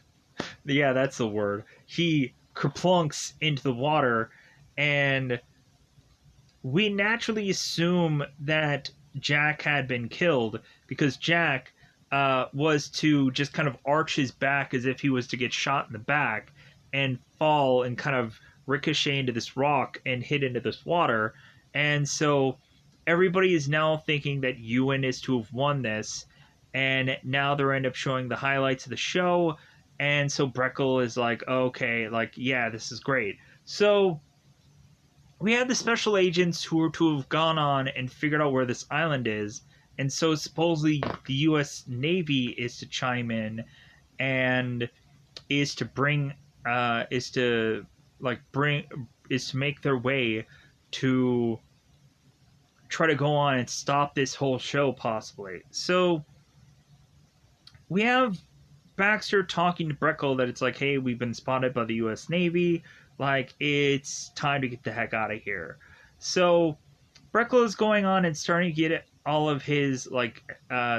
Yeah, that's the word. He kerplunks into the water, and we naturally assume that Jack had been killed because Jack was to just kind of arch his back as if he was to get shot in the back and fall and kind of ricochet into this rock and hit into this water. And so everybody is now thinking that Ewan is to have won this, and now they're end up showing the highlights of the show. And so Breckle is like, okay, like, yeah, this is great. So we have the special agents who are to have gone on and figured out where this island is, and so supposedly the U.S. Navy is to chime in and is to bring is to like bring is to make their way to try to go on and stop this whole show possibly. So we have Baxter talking to Breckle that it's like, hey, we've been spotted by the U.S. Navy. Like, it's time to get the heck out of here. So Breckle is going on and starting to get all of his like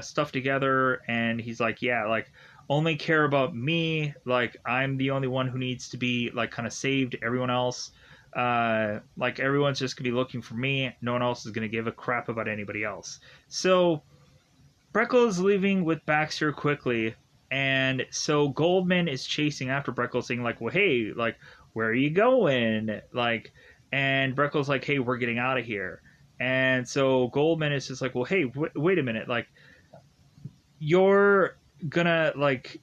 stuff together, and he's like, yeah, like only care about me. Like I'm the only one who needs to be like kind of saved. Everyone else, like everyone's just gonna be looking for me. No one else is gonna give a crap about anybody else. So Breckle is leaving with Baxter quickly, and so Goldman is chasing after Breckle, saying like, well, hey, like where are you going? Like, and Breckle's like, hey, we're getting out of here. And so Goldman is just like, well, hey, wait a minute, like you're gonna like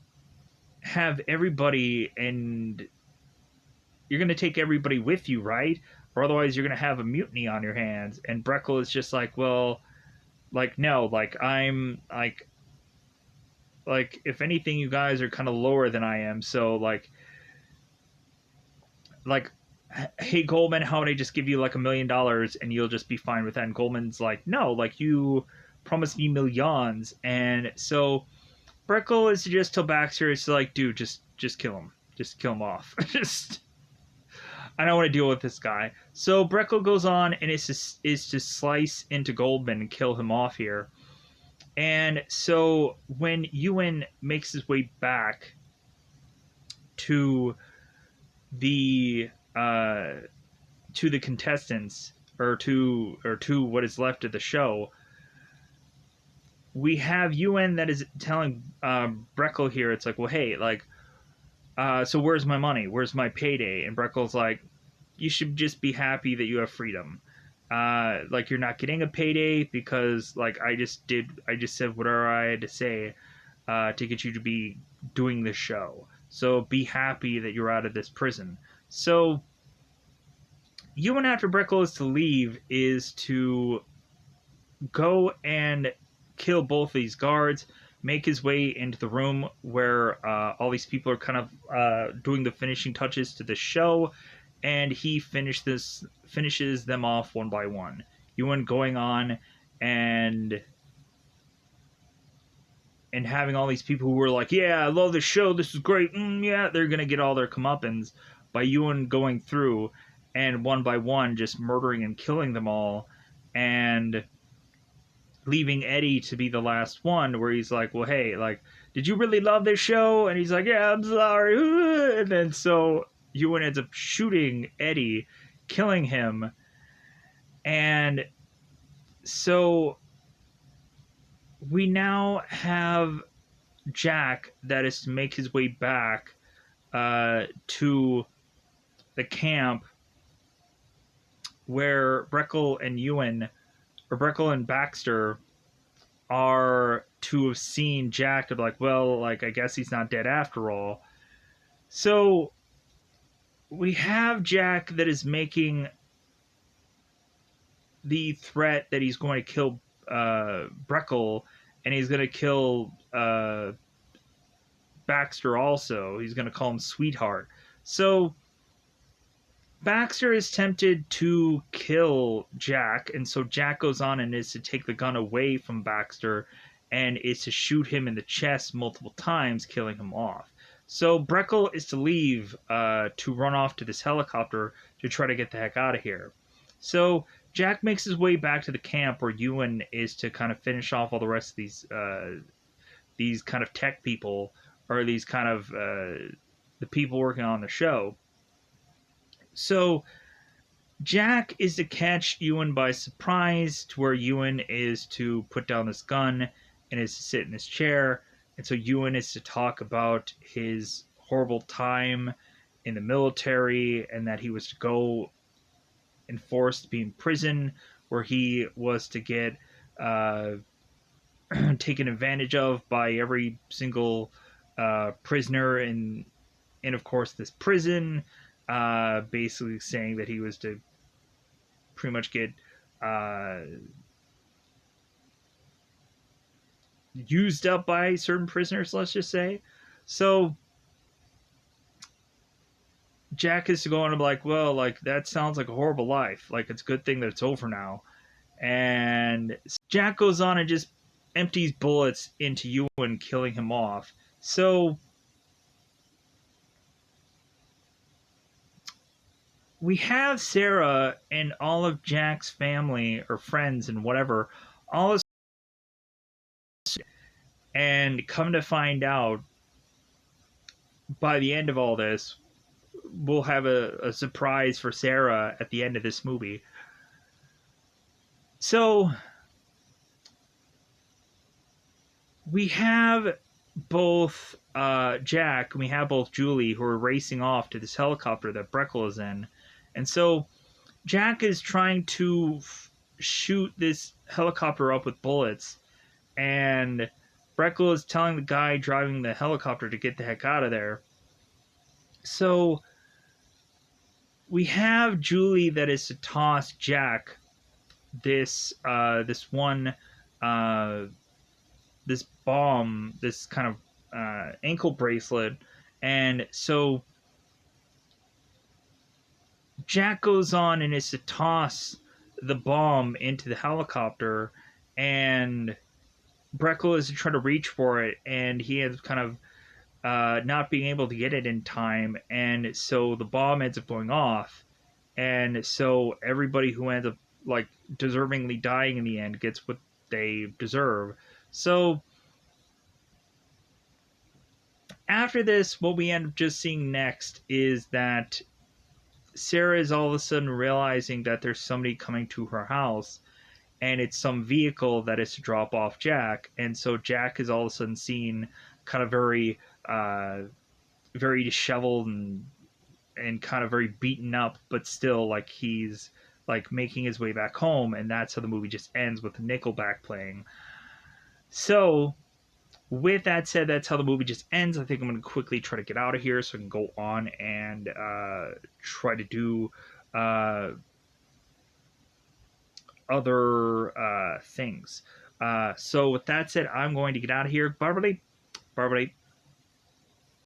have everybody, and you're gonna take everybody with you, right? Or otherwise you're gonna have a mutiny on your hands. And Breckle is just like, well, like no, like I'm like if anything, you guys are kind of lower than I am, so like hey Goldman, how would I just give you like $1 million and you'll just be fine with that? And Goldman's like, no, like you promised me millions. And so Breckle is to just tell Baxter, it's like, dude, just kill him. Just kill him off. Just I don't want to deal with this guy. So Breckle goes on and is to slice into Goldman and kill him off here. And so when Ewan makes his way back to the contestants, or to what is left of the show, we have Ewan that is telling Breckle here, it's like, well, hey, like, so where's my money? Where's my payday? And Breckle's like, you should just be happy that you have freedom. Like, you're not getting a payday because, like, I just said whatever I had to say to get you to be doing this show. So be happy that you're out of this prison. So Ewan, after Breckle is to leave, is to go and kill both these guards, make his way into the room where all these people are kind of doing the finishing touches to the show, and he finishes them off one by one. Ewan going on and and having all these people who were like, yeah, I love this show, this is great, yeah, they're gonna get all their comeuppance by Ewan going through and one by one just murdering and killing them all, and leaving Eddie to be the last one, where he's like, well, hey, like, did you really love this show? And he's like, yeah, I'm sorry. And then so Ewan ends up shooting Eddie, killing him. And so we now have Jack that is to make his way back to the camp where Breckle and Ewan, or Breckle and Baxter, are to have seen Jack to be like, well, like, I guess he's not dead after all. So we have Jack that is making the threat that he's going to kill Breckle, and he's going to kill Baxter also. He's going to call him Sweetheart. So Baxter is tempted to kill Jack, and so Jack goes on and is to take the gun away from Baxter and is to shoot him in the chest multiple times, killing him off. So Breckle is to leave to run off to this helicopter to try to get the heck out of here. So Jack makes his way back to the camp where Ewan is to kind of finish off all the rest of these kind of tech people, or these kind of the people working on the show. So Jack is to catch Ewan by surprise, to where Ewan is to put down this gun and is to sit in his chair. And so Ewan is to talk about his horrible time in the military, and that he was to go and forced to be in prison, where he was to get taken advantage of by every single prisoner in of course this prison, basically saying that he was to pretty much get used up by certain prisoners, let's just say. So Jack is to go on and be like, well, like, that sounds like a horrible life. Like, it's a good thing that it's over now. And Jack goes on and just empties bullets into Ewan, killing him off. So we have Sarah and all of Jack's family or friends and whatever, all of, and come to find out by the end of all this, we'll have a surprise for Sarah at the end of this movie. So we have both Jack and we have both Julie, who are racing off to this helicopter that Breckle is in. And so Jack is trying to shoot this helicopter up with bullets, and Breckle is telling the guy driving the helicopter to get the heck out of there. So we have Julie that is to toss Jack this this one this bomb, this kind of ankle bracelet, and so Jack goes on and is to toss the bomb into the helicopter, and Breckle is to try to reach for it, and he ends kind of not being able to get it in time, and so the bomb ends up going off, and so everybody who ends up like deservingly dying in the end gets what they deserve. So after this, what we end up just seeing next is that Sarah is all of a sudden realizing that there's somebody coming to her house, and it's some vehicle that is to drop off Jack. And so Jack is all of a sudden seen kind of very very disheveled and kind of very beaten up, but still like he's like making his way back home, and that's how the movie just ends with Nickelback playing. So with that said, that's how the movie just ends. I think I'm going to quickly try to get out of here so I can go on and try to do other things. So with that said, I'm going to get out of here. Bye, everybody. Bye, everybody.